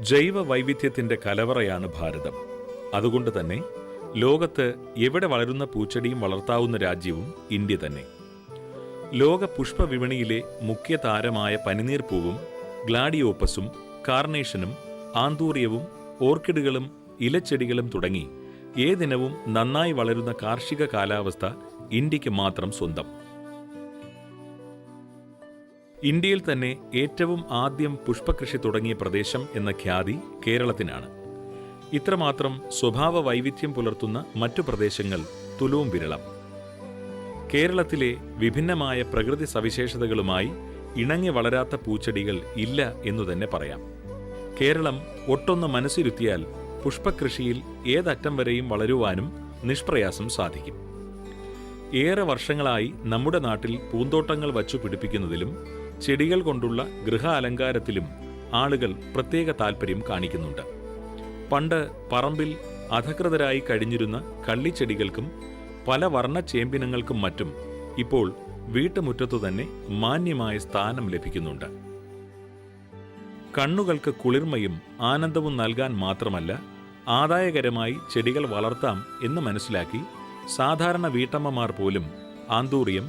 ജൈവ വൈവിധ്യത്തിന്റെ കലവറയാണ് ഭാരതം. അതുകൊണ്ട് തന്നെ ലോകത്ത് എവിടെ വളരുന്ന പൂച്ചെടിയും വളർത്താവുന്ന രാജ്യവും ഇന്ത്യ തന്നെ. ലോക പുഷ്പവിപണിയിലെ മുഖ്യ താരമായ പനിനീർപ്പൂവും ഗ്ലാഡിയോപ്പസും കാർണേഷനും ആന്തൂറിയവും ഓർക്കിഡുകളും ഇലച്ചെടികളും തുടങ്ങി ഏതിനവും നന്നായി വളരുന്ന കാർഷിക കാലാവസ്ഥ ഇന്ത്യക്ക് മാത്രം സ്വന്തം. ഇന്ത്യയിൽ തന്നെ ഏറ്റവും ആദ്യം പുഷ്പകൃഷി തുടങ്ങിയ പ്രദേശം എന്ന ഖ്യാതി കേരളത്തിനാണ്. ഇത്രമാത്രം സ്വഭാവ വൈവിധ്യം പുലർത്തുന്ന മറ്റു പ്രദേശങ്ങൾ തുലോം വിരളം. കേരളത്തിലെ വിഭിന്നമായ പ്രകൃതി സവിശേഷതകളുമായി ഇണങ്ങി വളരാത്ത പൂച്ചെടികൾ ഇല്ല എന്നു തന്നെ പറയാം. കേരളം ഒട്ടൊന്ന് മനസ്സിരുത്തിയാൽ പുഷ്പകൃഷിയിൽ ഏതറ്റം വരെയും വളരുവാനും നിഷ്പ്രയാസം സാധിക്കും. ഏറെ വർഷങ്ങളായി നമ്മുടെ നാട്ടിൽ പൂന്തോട്ടങ്ങൾ വച്ചു പിടിപ്പിക്കുന്നതിലും ചെടികൾ കൊണ്ടുള്ള ഗൃഹ അലങ്കാരത്തിലും ആളുകൾ പ്രത്യേക താൽപ്പര്യം കാണിക്കുന്നുണ്ട്. പണ്ട് പറമ്പിൽ അധകൃതരായി കഴിഞ്ഞിരുന്ന കള്ളിച്ചെടികൾക്കും പല വർണ്ണച്ചേമ്പിനങ്ങൾക്കും മറ്റും ഇപ്പോൾ വീട്ടുമുറ്റത്തു തന്നെ മാന്യമായ സ്ഥാനം ലഭിക്കുന്നുണ്ട്. കണ്ണുകൾക്ക് കുളിർമയും ആനന്ദവും നൽകാൻ മാത്രമല്ല, ആദായകരമായി ചെടികൾ വളർത്താം എന്ന് മനസ്സിലാക്കി സാധാരണ വീട്ടമ്മമാർ പോലും ആന്തൂറിയം,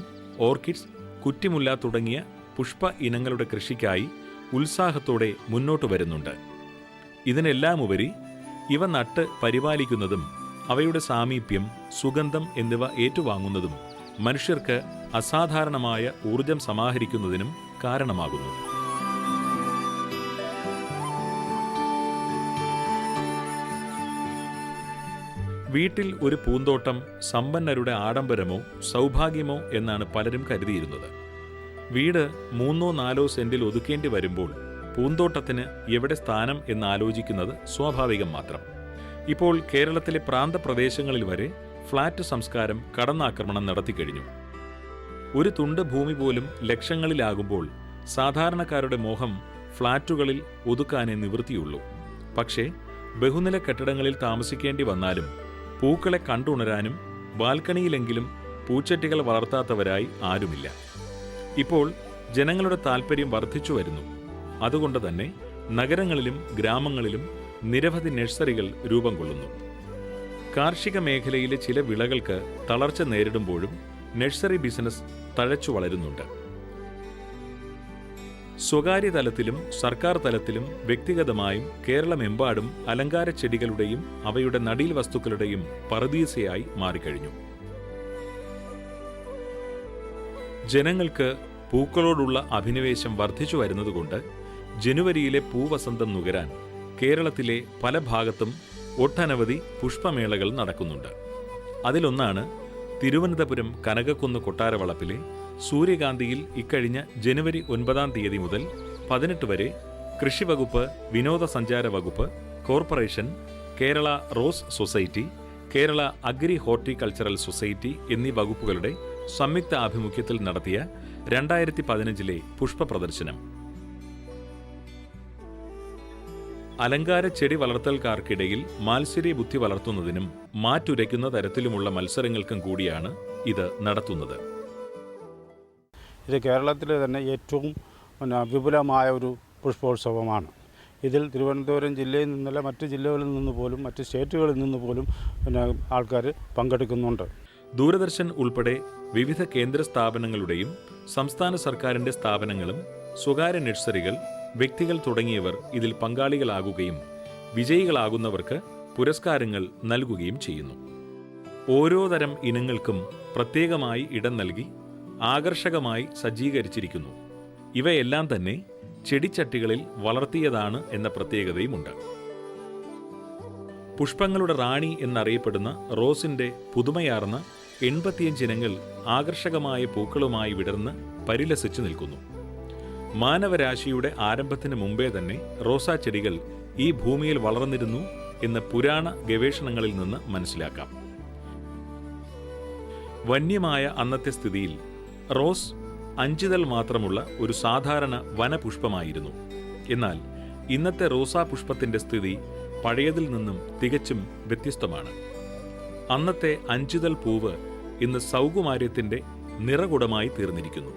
ഓർക്കിഡ്സ്, കുറ്റിമുല്ല തുടങ്ങിയ പുഷ്പ ഇനങ്ങളുടെ കൃഷിക്കായി ഉത്സാഹത്തോടെ മുന്നോട്ടു വരുന്നുണ്ട്. ഇതിനെല്ലാമുപരി ഇവ നട്ട് പരിപാലിക്കുന്നതും അവയുടെ സാമീപ്യം, സുഗന്ധം എന്നിവ ഏറ്റുവാങ്ങുന്നതും മനുഷ്യർക്ക് അസാധാരണമായ ഊർജം സമാഹരിക്കുന്നതിനും കാരണമാകുന്നു. വീട്ടിൽ ഒരു പൂന്തോട്ടം സമ്പന്നരുടെ ആഡംബരമോ സൗഭാഗ്യമോ എന്നാണ് പലരും കരുതിയിരുന്നത്. വീട് 3-4 സെന്റിൽ ഒതുക്കേണ്ടി വരുമ്പോൾ പൂന്തോട്ടത്തിന് എവിടെ സ്ഥാനം എന്നാലോചിക്കുന്നത് സ്വാഭാവികം മാത്രം. ഇപ്പോൾ കേരളത്തിലെ പ്രാന്തപ്രദേശങ്ങളിൽ വരെ ഫ്ളാറ്റ് സംസ്കാരം കടന്നാക്രമണം നടത്തിക്കഴിഞ്ഞു. ഒരു തുണ്ട് ഭൂമി പോലും ലക്ഷങ്ങളിലാകുമ്പോൾ സാധാരണക്കാരുടെ മോഹം ഫ്ളാറ്റുകളിൽ ഒതുക്കാനേ നിവൃത്തിയുള്ളൂ. പക്ഷേ ബഹുനില കെട്ടിടങ്ങളിൽ താമസിക്കേണ്ടി വന്നാലും പൂക്കളെ കണ്ടുണരാനും ബാൽക്കണിയിലെങ്കിലും പൂച്ചട്ടികൾ വളർത്താത്തവരായി ആരുമില്ല. ഇപ്പോൾ ജനങ്ങളുടെ താൽപ്പര്യം വർദ്ധിച്ചു വരുന്നു. അതുകൊണ്ട് തന്നെ നഗരങ്ങളിലും ഗ്രാമങ്ങളിലും നിരവധി നഴ്സറികൾ രൂപം കൊള്ളുന്നു. കാർഷിക മേഖലയിലെ ചില വിളകൾക്ക് തളർച്ച നേരിടുമ്പോഴും നഴ്സറി ബിസിനസ് തഴച്ചു വളരുന്നുണ്ട്. സ്വകാര്യ തലത്തിലും സർക്കാർ തലത്തിലും വ്യക്തിഗതമായും കേരളമെമ്പാടും അലങ്കാര ചെടികളുടെയും അവയുടെ നടീൽ വസ്തുക്കളുടെയും പറുദീസയായി മാറിക്കഴിഞ്ഞു. ജനങ്ങൾക്ക് പൂക്കളോടുള്ള അഭിനിവേശം വർദ്ധിച്ചു വരുന്നതുകൊണ്ട് ജനുവരിയിലെ പൂവസന്തം നുകരാൻ കേരളത്തിലെ പല ഭാഗത്തും ഒട്ടനവധി പുഷ്പമേളകൾ നടക്കുന്നുണ്ട്. അതിലൊന്നാണ് തിരുവനന്തപുരം കനകക്കുന്ന് കൊട്ടാരവളപ്പിലെ സൂര്യകാന്തിയിൽ ഇക്കഴിഞ്ഞ ജനുവരി 9 മുതൽ 18 വരെ കൃഷിവകുപ്പ്, വിനോദസഞ്ചാര വകുപ്പ്, corporation, Kerala rose society, Kerala agri horticultural society എന്നീ വകുപ്പുകളുടെ സംയുക്ത ആഭിമുഖ്യത്തിൽ നടത്തിയ 2015 പുഷ്പ പ്രദർശനം. അലങ്കാര ചെടി വളർത്തൽക്കാർക്കിടയിൽ മാത്സര്യ ബുദ്ധി വളർത്തുന്നതിനും മാറ്റുരയ്ക്കുന്ന തരത്തിലുമുള്ള മത്സരങ്ങൾക്കും കൂടിയാണ് ഇത് നടത്തുന്നത്. ഇത് കേരളത്തിലെ തന്നെ ഏറ്റവും വിപുലമായ ഒരു പുഷ്പോത്സവമാണ്. ഇതിൽ തിരുവനന്തപുരം ജില്ലയിൽ നിന്നല്ല, മറ്റ് ജില്ലകളിൽ നിന്ന് പോലും മറ്റ് സ്റ്റേറ്റുകളിൽ നിന്ന് പോലും ആൾക്കാർ പങ്കെടുക്കുന്നുണ്ട്. ദൂരദർശൻ ഉൾപ്പെടെ വിവിധ കേന്ദ്ര സ്ഥാപനങ്ങളുടെയും സംസ്ഥാന സർക്കാരിൻ്റെ സ്ഥാപനങ്ങളും സ്വകാര്യ നഴ്സറികൾ, വ്യക്തികൾ തുടങ്ങിയവർ ഇതിൽ പങ്കാളികളാകുകയും വിജയികളാകുന്നവർക്ക് പുരസ്കാരങ്ങൾ നൽകുകയും ചെയ്യുന്നു. ഓരോ തരം ഇനങ്ങൾക്കും പ്രത്യേകമായി ഇടം നൽകി ആകർഷകമായി സജ്ജീകരിച്ചിരിക്കുന്നു. ഇവയെല്ലാം തന്നെ ചെടിച്ചട്ടികളിൽ വളർത്തിയതാണ് എന്ന പ്രത്യേകതയുമുണ്ട്. പുഷ്പങ്ങളുടെ റാണി എന്നറിയപ്പെടുന്ന റോസിന്റെ പുതുമയാർന്ന 85 ഇനങ്ങൾ ആകർഷകമായ പൂക്കളുമായി വിടർന്ന് പരിലസിച്ചു നിൽക്കുന്നു. മാനവരാശിയുടെ ആരംഭത്തിന് മുമ്പേ തന്നെ റോസാ ചെടികൾ ഈ ഭൂമിയിൽ വളർന്നിരുന്നു എന്ന് പുരാണ ഗവേഷണങ്ങളിൽ നിന്ന് മനസ്സിലാക്കാം. വന്യമായ അന്നത്തെ സ്ഥിതിയിൽ റോസ് 5 ഇതൾ മാത്രമുള്ള ഒരു സാധാരണ വനപുഷ്പമായിരുന്നു. എന്നാൽ ഇന്നത്തെ റോസാ പുഷ്പത്തിന്റെ സ്ഥിതി പഴയതിൽ നിന്നും തികച്ചും വ്യത്യസ്തമാണ്. അന്നത്തെ 5 ഇതൾ പൂവ് ഇന്ന് സൗകുമാര്യത്തിന്റെ നിറകുടമായി തീർന്നിരിക്കുന്നു.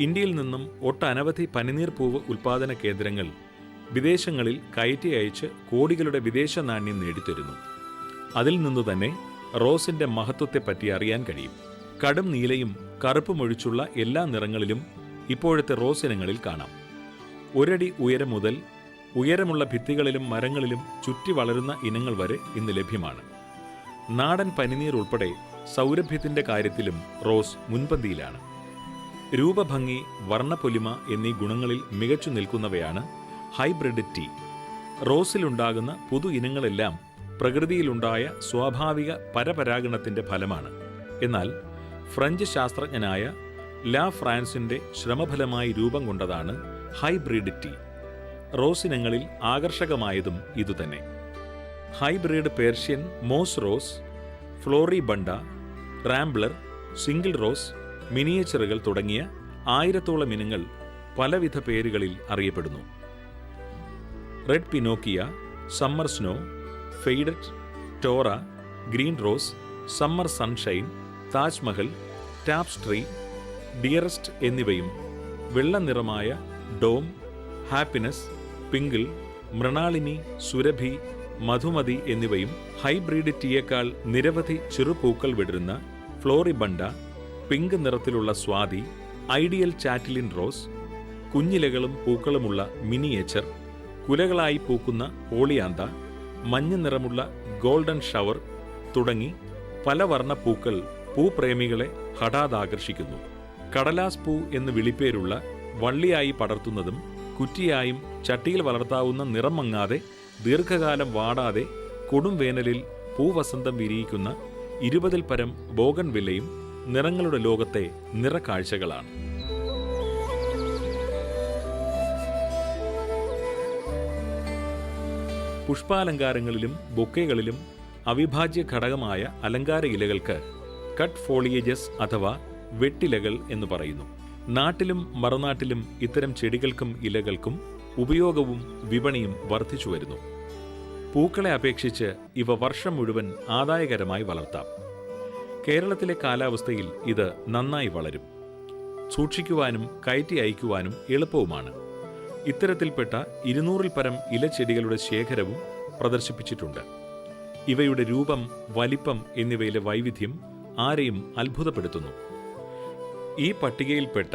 ഇന്ത്യയിൽ നിന്നും ഒട്ടനവധി പനിനീർപ്പൂവ് ഉൽപ്പാദന കേന്ദ്രങ്ങൾ വിദേശങ്ങളിൽ കയറ്റി അയച്ച് കോടികളുടെ വിദേശ നാണ്യം നേടിത്തരുന്നു. അതിൽ നിന്നു തന്നെ റോസിന്റെ മഹത്വത്തെപ്പറ്റി അറിയാൻ കഴിയും. കടും നീലയും കറുപ്പുമൊഴിച്ചുള്ള എല്ലാ നിറങ്ങളിലും ഇപ്പോഴത്തെ റോസ് ഇനങ്ങളിൽ കാണാം. ഒരടി ഉയരം മുതൽ ഉയരമുള്ള ഭിത്തികളിലും മരങ്ങളിലും ചുറ്റി വളരുന്ന ഇനങ്ങൾ വരെ ഇന്ന് ലഭ്യമാണ്. നാടൻ പനിനീർ ഉൾപ്പെടെ സൗരഭ്യത്തിന്റെ കാര്യത്തിലും റോസ് മുൻപന്തിയിലാണ്. രൂപഭംഗി, വർണ്ണപ്പൊലിമ എന്നീ ഗുണങ്ങളിൽ മികച്ചു നിൽക്കുന്നവയാണ് ഹൈബ്രിഡ് ടീ. റോസിലുണ്ടാകുന്ന പുതു ഇനങ്ങളെല്ലാം പ്രകൃതിയിലുണ്ടായ സ്വാഭാവിക പരപരാഗണത്തിന്റെ ഫലമാണ്. എന്നാൽ ഫ്രഞ്ച് ശാസ്ത്രജ്ഞനായ ലാ ഫ്രാൻസിന്റെ ശ്രമഫലമായി രൂപം കൊണ്ടതാണ് ഹൈബ്രിഡ് ടീ. റോസിനങ്ങളിൽ ആകർഷകമായതും ഇതുതന്നെ. Hybrid Persian moss rose, floribunda, rambler, single rose, മിനിയേച്ചറുകൾ തുടങ്ങിയ 1000-ഓളം ഇനങ്ങൾ പലവിധ പേരുകളിൽ അറിയപ്പെടുന്നു. Red Pinocchio, summer snow, faded, ടോറ, green rose, summer sunshine, Taj Mahal, tapestry, dearest എന്നിവയും വെള്ള നിറമായ ഡോം, ഹാപ്പിനെസ്, പിങ്കിൾ, മൃണാളിനി, സുരഭി, മധുമതി എന്നിവയും ഹൈബ്രിഡ് ടീയേക്കാൾ നിരവധി ചെറുപൂക്കൾ വിടരുന്ന ഫ്ലോറിബണ്ട, പിങ്ക് നിറത്തിലുള്ള സ്വാതി, ഐഡിയൽ ചാറ്റിലിൻ റോസ്, കുഞ്ഞിലകളും പൂക്കളുമുള്ള മിനിയേച്ചർ, കുലകളായി പൂക്കുന്ന ഓളിയാന്ത, മഞ്ഞ നിറമുള്ള ഗോൾഡൻ ഷവർ തുടങ്ങി പല വർണ്ണ പൂക്കൾ പൂപ്രേമികളെ ഹഠാതാകർഷിക്കുന്നു. കടലാസ് പൂ എന്ന് വിളിപ്പേരുള്ള വള്ളിയായി പടർത്തുന്നതും കുറ്റിയായും ചട്ടിയിൽ വളർത്താവുന്ന നിറം മങ്ങാതെ ദീർഘകാലം വാടാതെ കൊടും വേനലിൽ പൂവസന്തം വിരിയിക്കുന്ന 20-ൽ പരം ബോഗൺവില്ലയും നിറങ്ങളുടെ ലോകത്തെ നിറക്കാഴ്ചകളാണ്. പുഷ്പാലങ്കാരങ്ങളിലും ബൊക്കെകളിലും അവിഭാജ്യ ഘടകമായ അലങ്കാര ഇലകൾക്ക് കട്ട് ഫോളിയേജസ് അഥവാ വെട്ടിലകൾ എന്ന് പറയുന്നു. നാട്ടിലും മറുനാട്ടിലും ഇത്തരം ചെടികൾക്കും ഇലകൾക്കും ഉപയോഗവും വിപണിയും വർദ്ധിച്ചു വരുന്നു. പൂക്കളെ അപേക്ഷിച്ച് ഇവ വർഷം മുഴുവൻ ആദായകരമായി വളർത്താം. കേരളത്തിലെ കാലാവസ്ഥയിൽ ഇത് നന്നായി വളരും. സൂക്ഷിക്കുവാനും കയറ്റി അയക്കുവാനും എളുപ്പവുമാണ്. ഇത്തരത്തിൽപ്പെട്ട 200-ൽ പരം ഇലച്ചെടികളുടെ ശേഖരവും പ്രദർശിപ്പിച്ചിട്ടുണ്ട്. ഇവയുടെ രൂപം, വലിപ്പം എന്നിവയിലെ വൈവിധ്യം ആരെയും അത്ഭുതപ്പെടുത്തുന്നു. ഈ പട്ടികയിൽപ്പെട്ട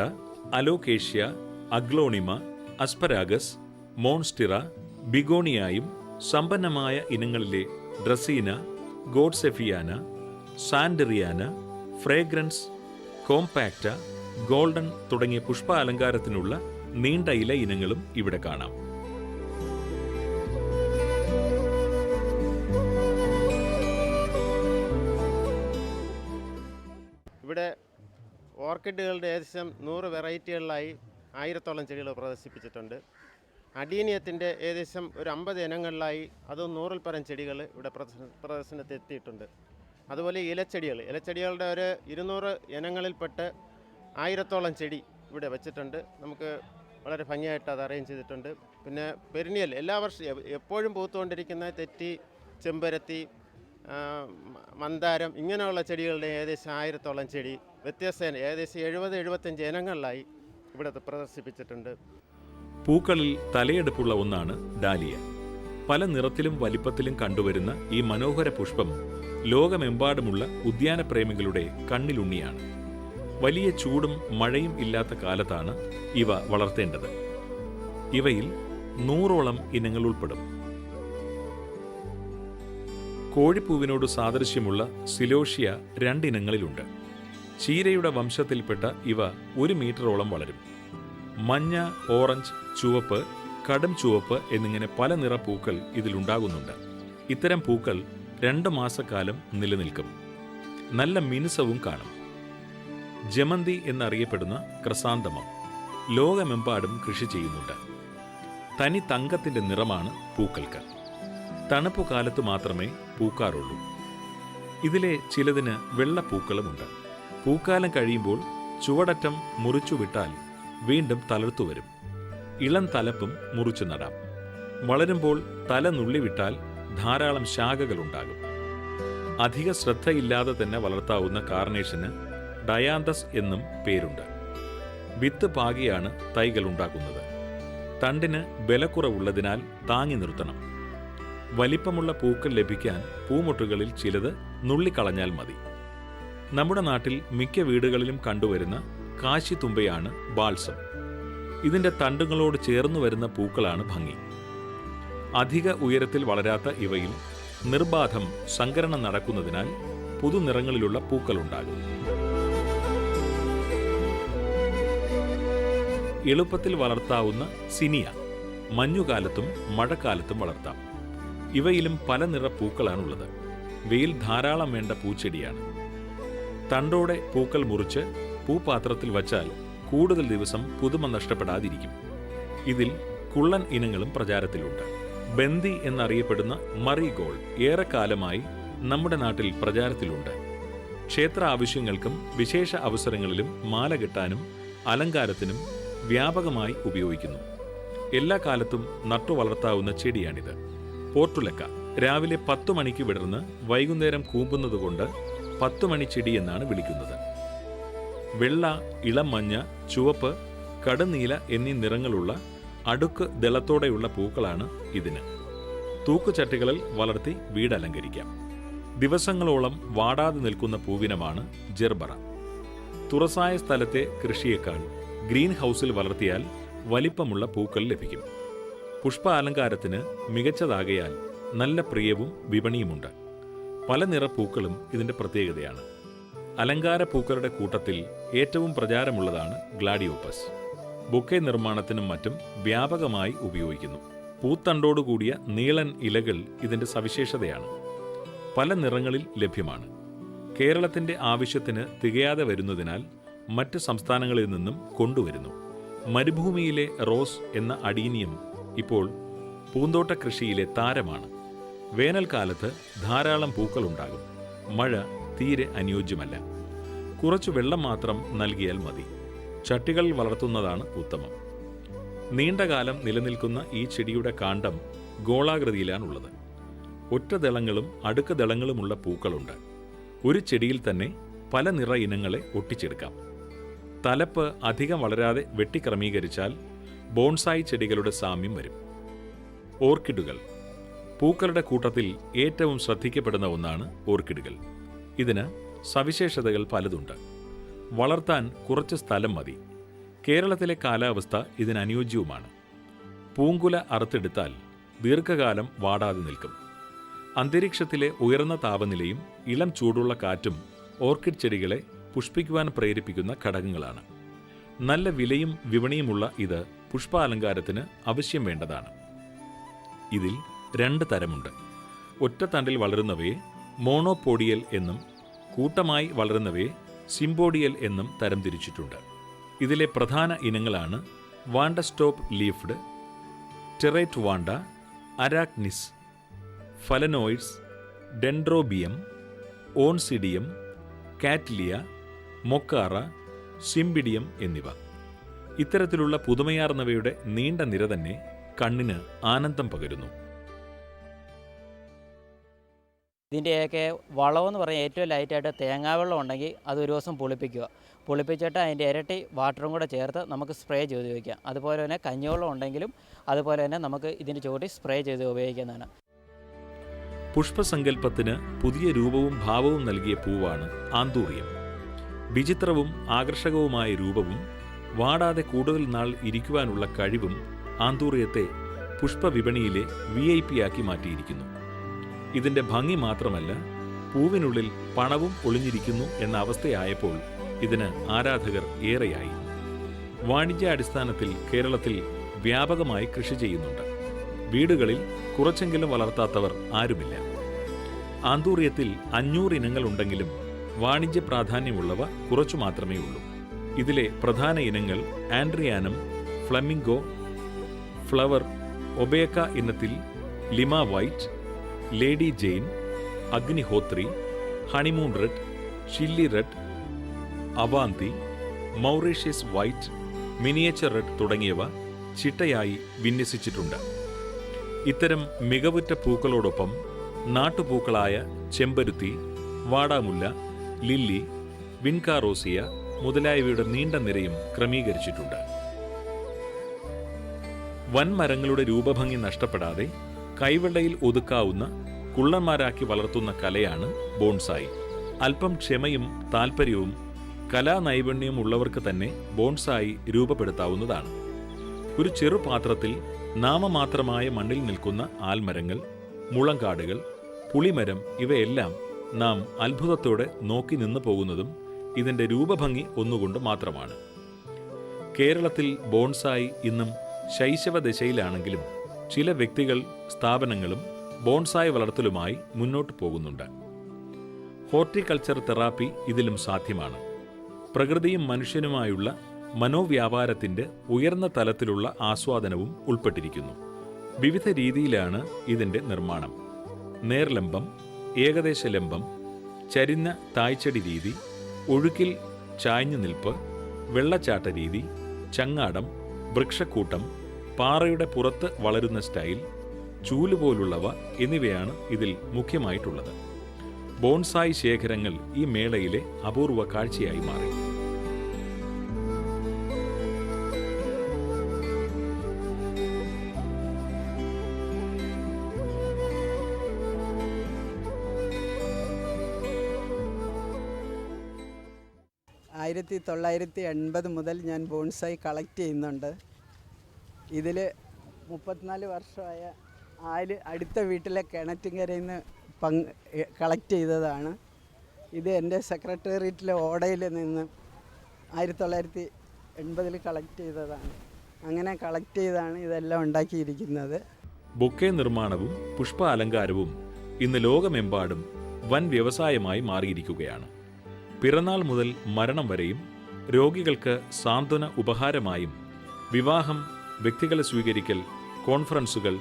അലോക്കേഷ്യ, അഗ്ലോണിമ, അസ്പരാഗസ്, മോൺസ്റ്റിറ, ബിഗോണിയായും സമ്പന്നമായ ഇനങ്ങളിലെ ഡ്രസീന, ഗോഡ്സെഫിയാന, സാൻഡറിയാന, ഫ്രേഗ്രൻസ്, കോംപാക്റ്റ, ഗോൾഡൻ തുടങ്ങിയ പുഷ്പാലങ്കാരത്തിനുള്ള നീണ്ട ഇല ഇനങ്ങളും ഇവിടെ കാണാം. ഇവിടെ ഓർക്കിഡുകളുടെ ഏകദേശം 100 വെറൈറ്റികളിലായി 1000-ഓളം ചെടികൾ പ്രദർശിപ്പിച്ചിട്ടുണ്ട്. അഡീനിയത്തിൻ്റെ ഏകദേശം ഒരു 50 ഇനങ്ങളിലായി അതും 100-ൽ പരം ചെടികൾ ഇവിടെ പ്രദർശനത്തിലെത്തിയിട്ടുണ്ട്. അതുപോലെ ഇലച്ചെടികളുടെ ഒരു 200 ഇനങ്ങളിൽപ്പെട്ട് 1000-ഓളം ചെടി ഇവിടെ വെച്ചിട്ടുണ്ട്. നമുക്ക് വളരെ ഭംഗിയായിട്ട് അത് അറേഞ്ച് ചെയ്തിട്ടുണ്ട്. പിന്നെ പെരിനിയൽ എല്ലാ വർഷവും എപ്പോഴും പൂത്തുകൊണ്ടിരിക്കുന്ന തെറ്റി, ചെമ്പരത്തി, മന്ദാരം ഇങ്ങനെയുള്ള ചെടികളുടെ ഏകദേശം 1000-ഓളം ചെടി വ്യത്യസ്ത ഏകദേശം 70-75 ഇനങ്ങളിലായി ഇവിടെ പ്രദർശിപ്പിച്ചിട്ടുണ്ട്. പൂക്കളിൽ തലയെടുപ്പുള്ള ഒന്നാണ് ഡാലിയ. പല നിറത്തിലും വലിപ്പത്തിലും കണ്ടുവരുന്ന ഈ മനോഹര പുഷ്പം ലോകമെമ്പാടുമുള്ള ഉദ്യാനപ്രേമികളുടെ കണ്ണിലുണ്ണിയാണ്. വലിയ ചൂടും മഴയും ഇല്ലാത്ത കാലത്താണ് ഇവ വളർത്തേണ്ടത്. ഇവയിൽ 100-ഓളം ഇനങ്ങൾ ഉൾപ്പെടും. കോഴിപ്പൂവിനോട് സാദൃശ്യമുള്ള സിലോഷ്യ 2 ഇനങ്ങളിലുണ്ട്. ചീരയുടെ വംശത്തിൽപ്പെട്ട ഇവ 1 മീറ്ററോളം വളരും. മഞ്ഞ, ഓറഞ്ച്, ചുവപ്പ്, കടും ചുവപ്പ് എന്നിങ്ങനെ പല നിറ പൂക്കൾ ഇതിലുണ്ടാകുന്നുണ്ട്. ഇത്തരം പൂക്കൾ 2 മാസക്കാലം നിലനിൽക്കും. നല്ല മിനുസവും കാണും. ജമന്തി എന്നറിയപ്പെടുന്ന ക്രസാന്തമം ലോകമെമ്പാടും കൃഷി ചെയ്യുന്നുണ്ട്. തനി തങ്കത്തിന്റെ നിറമാണ് പൂക്കൾക്ക്. തണുപ്പു കാലത്ത് മാത്രമേ പൂക്കാറുള്ളൂ. ഇതിലെ ചിലതിന് വെള്ളപ്പൂക്കളുമുണ്ട്. പൂക്കാലം കഴിയുമ്പോൾ ചുവടറ്റം മുറിച്ചുവിട്ടാൽ വീണ്ടും തളർത്തുവരും. ഇളം തലപ്പും മുറിച്ചു നടാം. വളരുമ്പോൾ തല നുള്ളിവിട്ടാൽ ധാരാളം ശാഖകളുണ്ടാകും. അധിക ശ്രദ്ധയില്ലാതെ തന്നെ വളർത്താവുന്ന കാർണേഷന് ഡയാന്തസ് എന്നും പേരുണ്ട്. വിത്ത് പാകിയാണ് തൈകൾ ഉണ്ടാക്കുന്നത്. തണ്ടിന് ബലക്കുറവുള്ളതിനാൽ താങ്ങി നിർത്തണം. വലിപ്പമുള്ള പൂക്കൾ ലഭിക്കാൻ പൂമൊട്ടുകളിൽ ചിലത് നുള്ളിക്കളഞ്ഞാൽ മതി. നമ്മുടെ നാട്ടിൽ മിക്ക വീടുകളിലും കണ്ടുവരുന്ന കാശിത്തുമ്പയാണ് ബാൾസം. ഇതിൻ്റെ തണ്ടുകളോട് ചേർന്നു വരുന്ന പൂക്കളാണ് ഭംഗി. അധിക ഉയരത്തിൽ വളരാത്ത ഇവയിൽ നിർബാധം സങ്കരണം നടക്കുന്നതിനാൽ പുതുനിറങ്ങളിലുള്ള പൂക്കളുണ്ടാകും. എളുപ്പത്തിൽ വളർത്താവുന്ന സിനിയ മഞ്ഞുകാലത്തും മഴക്കാലത്തും വളർത്താം. ഇവയിലും പല നിറ പൂക്കളാണുള്ളത്. വെയിൽ ധാരാളം വേണ്ട പൂച്ചെടിയാണ്. തണ്ടോടെ പൂക്കൾ മുറിച്ച് പൂപാത്രത്തിൽ വച്ചാൽ കൂടുതൽ ദിവസം പുതുമ നഷ്ടപ്പെടാതിരിക്കും. ഇതിൽ കുള്ളൻ ഇനങ്ങളും പ്രചാരത്തിലുണ്ട്. ബന്ദി എന്നറിയപ്പെടുന്ന മറിഗോൾഡ് ഏറെക്കാലമായി നമ്മുടെ നാട്ടിൽ പ്രചാരത്തിലുണ്ട്. ക്ഷേത്ര ആവശ്യങ്ങൾക്കും വിശേഷ അവസരങ്ങളിലും മാല കെട്ടാനും അലങ്കാരത്തിനും വ്യാപകമായി ഉപയോഗിക്കുന്നു. എല്ലാ കാലത്തും നട്ടുവളർത്താവുന്ന ചെടിയാണിത്. പോർട്ടുലക്ക രാവിലെ 10 മണിക്ക് വിടർന്ന് വൈകുന്നേരം കൂമ്പുന്നതുകൊണ്ട് 10 മണി ചെടി എന്നാണ് വിളിക്കുന്നത്. വെള്ള, ഇളം മഞ്ഞ, ചുവപ്പ്, കടുനീല എന്നീ നിറങ്ങളുള്ള അടുക്ക് ദളത്തോടെയുള്ള പൂക്കളാണ് ഇതിന്. തൂക്കുചട്ടികളിൽ വളർത്തി വീടലങ്കരിക്കാം. ദിവസങ്ങളോളം വാടാതെ നിൽക്കുന്ന പൂവിനമാണ് ജെർബറ. തുറസായ സ്ഥലത്തെ കൃഷിയേക്കാൾ ഗ്രീൻ ഹൗസിൽ വളർത്തിയാൽ വലിപ്പമുള്ള പൂക്കൾ ലഭിക്കും. പുഷ്പാലങ്കാരത്തിന് മികച്ചതാകയാൽ നല്ല പ്രിയവും വിപണിയുമുണ്ട്. പല നിറപ്പൂക്കളും ഇതിൻ്റെ പ്രത്യേകതയാണ്. അലങ്കാര പൂക്കളുടെ കൂട്ടത്തിൽ ഏറ്റവും പ്രചാരമുള്ളതാണ് ഗ്ലാഡിയോപ്പസ്. ബൊക്കെ നിർമ്മാണത്തിനും മറ്റും വ്യാപകമായി ഉപയോഗിക്കുന്നു. പൂത്തണ്ടോടുകൂടിയ നീളൻ ഇലകൾ ഇതിൻ്റെ സവിശേഷതയാണ്. പല നിറങ്ങളിൽ ലഭ്യമാണ്. കേരളത്തിൻ്റെ ആവശ്യത്തിന് തികയാതെ വരുന്നതിനാൽ മറ്റ് സംസ്ഥാനങ്ങളിൽ നിന്നും കൊണ്ടുവരുന്നു. മരുഭൂമിയിലെ റോസ് എന്ന അഡീനിയം ഇപ്പോൾ പൂന്തോട്ട കൃഷിയിലെ താരമാണ്. വേനൽക്കാലത്ത് ധാരാളം പൂക്കളുണ്ടാകും. മഴ തീരെ അനുയോജ്യമല്ല. കുറച്ചു വെള്ളം മാത്രം നൽകിയാൽ മതി. ചട്ടികളിൽ വളർത്തുന്നതാണ് ഉത്തമം. നീണ്ടകാലം നിലനിൽക്കുന്ന ഈ ചെടിയുടെ കാണ്ഡം ഗോളാകൃതിയിലാണുള്ളത്. ഒറ്റദളങ്ങളും അടുക്ക് ദളങ്ങളുമുള്ള പൂക്കളുണ്ട്. ഒരു ചെടിയിൽ തന്നെ പല നിറ ഇനങ്ങളെ ഒട്ടിച്ചെടുക്കാം. തലപ്പ് അധികം വളരാതെ വെട്ടിക്രമീകരിച്ചാൽ ബോൺസായി ചെടികളുടെ സാമ്യം വരും. ഓർക്കിഡുകൾ പൂക്കളുടെ കൂട്ടത്തിൽ ഏറ്റവും ശ്രദ്ധിക്കപ്പെടുന്ന ഒന്നാണ് ഓർക്കിഡുകൾ. ഇതിന് സവിശേഷതകൾ പലതുണ്ട്. വളർത്താൻ കുറച്ച് സ്ഥലം മതി. കേരളത്തിലെ കാലാവസ്ഥ ഇതിന് അനുയോജ്യവുമാണ്. പൂങ്കുല അറുത്തെടുത്താൽ ദീർഘകാലം വാടാതെ നിൽക്കും. അന്തരീക്ഷത്തിലെ ഉയർന്ന താപനിലയും ഇളം ചൂടുള്ള കാറ്റും ഓർക്കിഡ് ചെടികളെ പുഷ്പിക്കുവാൻ പ്രേരിപ്പിക്കുന്ന ഘടകങ്ങളാണ്. നല്ല വിലയും വിപണിയുമുള്ള ഇത് പുഷ്പാലങ്കാരത്തിന് ആവശ്യം വേണ്ടതാണ്. ഇതിൽ 2 തരമുണ്ട്. ഒറ്റത്തണ്ടിൽ വളരുന്നവയെ മോണോപോഡിയൽ എന്നും കൂട്ടമായി വളരുന്നവയെ സിംബോഡിയൽ എന്നും തരംതിരിച്ചിട്ടുണ്ട്. ഇതിലെ പ്രധാന ഇനങ്ങളാണ് വാണ്ടസ്റ്റോപ്പ് ലീഫ്ഡ്, ടെറേറ്റ് വാണ്ട, അരാക്നിസ്, ഫലനോയിഡ്സ്, ഡെൻഡ്രോബിയം, ഓൺസിഡിയം, കാറ്റ്ലിയ, മൊക്കാറ, സിംബിഡിയം എന്നിവ. ഇത്തരത്തിലുള്ള പുതുമയാർന്നവയുടെ നീണ്ട നിര തന്നെ കണ്ണിന് ആനന്ദം പകരുന്നു. ഇതിൻ്റെയൊക്കെ വളമെന്ന് പറഞ്ഞാൽ ഏറ്റവും ലൈറ്റായിട്ട് തേങ്ങാവെള്ളം ഉണ്ടെങ്കിൽ അത് ഒരു ദിവസം പുളിപ്പിച്ചിട്ട് അതിൻ്റെ ഇരട്ടി വാട്ടറും കൂടെ ചേർത്ത് നമുക്ക് സ്പ്രേ ചെയ്ത് ഉപയോഗിക്കാം. അതുപോലെ തന്നെ കഞ്ഞിവെള്ളം ഉണ്ടെങ്കിലും അതുപോലെ തന്നെ നമുക്ക് ഇതിൻ്റെ ചുവട്ടിൽ സ്പ്രേ ചെയ്ത് ഉപയോഗിക്കുന്നതാണ്. പുഷ്പസങ്കല്പത്തിന് പുതിയ രൂപവും ഭാവവും നൽകിയ പൂവാണ് ആന്തൂറിയം. വിചിത്രവും ആകർഷകവുമായ രൂപവും വാടാതെ കൂടുതൽ നാൾ ഇരിക്കുവാനുള്ള കഴിവും ആന്തൂറിയത്തെ പുഷ്പവിപണിയിലെ VIP ആക്കി മാറ്റിയിരിക്കുന്നു. ഇതിൻ്റെ ഭംഗി മാത്രമല്ല, പൂവിനുള്ളിൽ പണവും ഒളിഞ്ഞിരിക്കുന്നു എന്ന അവസ്ഥയായപ്പോൾ ഇതിന് ആരാധകർ ഏറെയായി. വാണിജ്യാടിസ്ഥാനത്തിൽ കേരളത്തിൽ വ്യാപകമായി കൃഷി ചെയ്യുന്നുണ്ട്. വീടുകളിൽ കുറച്ചെങ്കിലും വളർത്താത്തവർ ആരുമില്ല. ആന്തൂറിയത്തിൽ 500 ഇനങ്ങളുണ്ടെങ്കിലും വാണിജ്യ പ്രാധാന്യമുള്ളവ കുറച്ചു മാത്രമേ ഉള്ളൂ. ഇതിലെ പ്രധാന ഇനങ്ങൾ ആൻഡ്രിയാനം, ഫ്ലമിംഗോ, ഫ്ലവർ, ഒബേക്ക ഇനത്തിൽ ലിമ white, lady Jane, Agnihotri, honeymoon red, ഷില്ലി red, Avanti, Mauritius white, miniature red തുടങ്ങിയവ ചിട്ടയായി വിന്യസിച്ചിട്ടുണ്ട്. ഇത്തരം മികവുറ്റ പൂക്കളോടൊപ്പം നാട്ടുപൂക്കളായ ചെമ്പരുത്തി, വാടാമുല്ല, ലില്ലി, വിൻകാറോസിയ, മുതലായവയുടെ നീണ്ട നിരയും ക്രമീകരിച്ചിട്ടുണ്ട്. വൻമരങ്ങളുടെ രൂപഭംഗി നഷ്ടപ്പെടാതെ കൈവെള്ളയിൽ ഒതുക്കാവുന്ന കുള്ളന്മാരാക്കി വളർത്തുന്ന കലയാണ് ബോൺസായി. അല്പം ക്ഷമയും താൽപ്പര്യവും കലാനൈപുണ്യവും ഉള്ളവർക്ക് തന്നെ ബോൺസായി രൂപപ്പെടുത്താവുന്നതാണ്. ഒരു ചെറുപാത്രത്തിൽ നാമമാത്രമായ മണ്ണിൽ നിൽക്കുന്ന ആൽമരങ്ങൾ, മുളങ്കാടുകൾ, പുളിമരം ഇവയെല്ലാം നാം അത്ഭുതത്തോടെ നോക്കി നിന്നു പോകുന്നതും ഇതിൻ്റെ രൂപഭംഗി ഒന്നുകൊണ്ട് മാത്രമാണ്. കേരളത്തിൽ ബോൺസായി ഇന്നും ശൈശവ ദശയിലാണെങ്കിലും ചില വ്യക്തികൾ, സ്ഥാപനങ്ങളും ബോൺസായി വളർത്തലുമായി മുന്നോട്ട് പോകുന്നുണ്ട്. ഹോർട്ടിക്കൾച്ചർ തെറാപ്പി ഇതിലും സാധ്യമാണ്. പ്രകൃതിയും മനുഷ്യനുമായുള്ള മനോവ്യാപാരത്തിൻ്റെ ഉയർന്ന തലത്തിലുള്ള ആസ്വാദനവും ഉൾപ്പെട്ടിരിക്കുന്നു. വിവിധ രീതിയിലാണ് ഇതിൻ്റെ നിർമ്മാണം. നേർലംബം, ഏകദേശ ലംബം, ചരിഞ്ഞ തായ്ച്ചടി രീതി, ഒഴുക്കിൽ ചായ്ഞ്ഞു നിൽപ്പ്, വെള്ളച്ചാട്ട രീതി, ചങ്ങാടം, വൃക്ഷക്കൂട്ടം, പാറയുടെ പുറത്ത് വളരുന്ന സ്റ്റൈൽ, ചൂലുപോലുള്ളവ എന്നിവയാണ് ഇതിൽ മുഖ്യമായിട്ടുള്ളത്. ബോൺസായി ശേഖരങ്ങൾ ഈ മേളയിലെ അപൂർവ കാഴ്ചയായി മാറി. ആയിരത്തി 1980 മുതൽ ഞാൻ ബോൺസായി കളക്ട് ചെയ്യുന്നുണ്ട്. ഇതിൽ 34 വർഷമായ അടുത്ത വീട്ടിലെ കിണറ്റുകരയിൽ നിന്ന് കളക്ട് ചെയ്തതാണ്. ഇത് എൻ്റെ സെക്രട്ടേറിയറ്റിലെ ഓടയിൽ നിന്ന് 1980 കളക്ട് ചെയ്തതാണ്. അങ്ങനെ കളക്ട് ചെയ്താണ് ഇതെല്ലാം ഉണ്ടാക്കിയിരിക്കുന്നത്. ബൊക്കെ നിർമ്മാണവും പുഷ്പ അലങ്കാരവും ഇന്ന് ലോകമെമ്പാടും വൻ വ്യവസായമായി മാറിയിരിക്കുകയാണ്. പിറന്നാൾ മുതൽ മരണം വരെയും രോഗികൾക്ക് സാന്ത്വന ഉപഹാരമായും വിവാഹം, വ്യക്തികളെ സ്വീകരിക്കൽ, കോൺഫറൻസുകൾ,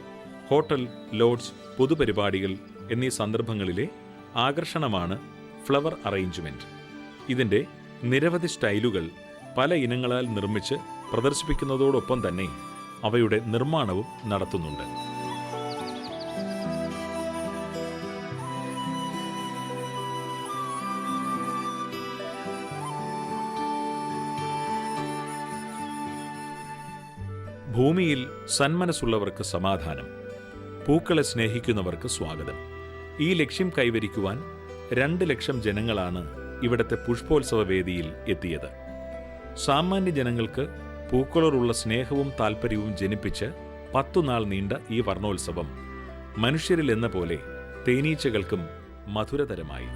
ഹോട്ടൽ, ലോഡ്ജ്, പൊതുപരിപാടികൾ എന്നീ സന്ദർഭങ്ങളിലെ ആകർഷണമാണ് ഫ്ലവർ അറേഞ്ച്മെൻറ്റ്. ഇതിൻ്റെ നിരവധി സ്റ്റൈലുകൾ പല ഇനങ്ങളാൽ നിർമ്മിച്ച് പ്രദർശിപ്പിക്കുന്നതോടൊപ്പം തന്നെ അവയുടെ നിർമ്മാണവും നടത്തുന്നുണ്ട്. ഭൂമിയിൽ സന്മനസ്സുള്ളവർക്ക് സമാധാനം, പൂക്കളെ സ്നേഹിക്കുന്നവർക്ക് സ്വാഗതം. ഈ ലക്ഷ്യം കൈവരിക്കുവാൻ 2 ലക്ഷം ജനങ്ങളാണ് ഇവിടുത്തെ പുഷ്പോത്സവ വേദിയിൽ എത്തിയത്. സാമാന്യ ജനങ്ങൾക്ക് പൂക്കളോടുള്ള സ്നേഹവും താൽപ്പര്യവും ജനിപ്പിച്ച് 10 നാൾ നീണ്ട ഈ വർണ്ണോത്സവം മനുഷ്യരിൽ എന്ന പോലെ തേനീച്ചകൾക്കും മധുരതരമായി.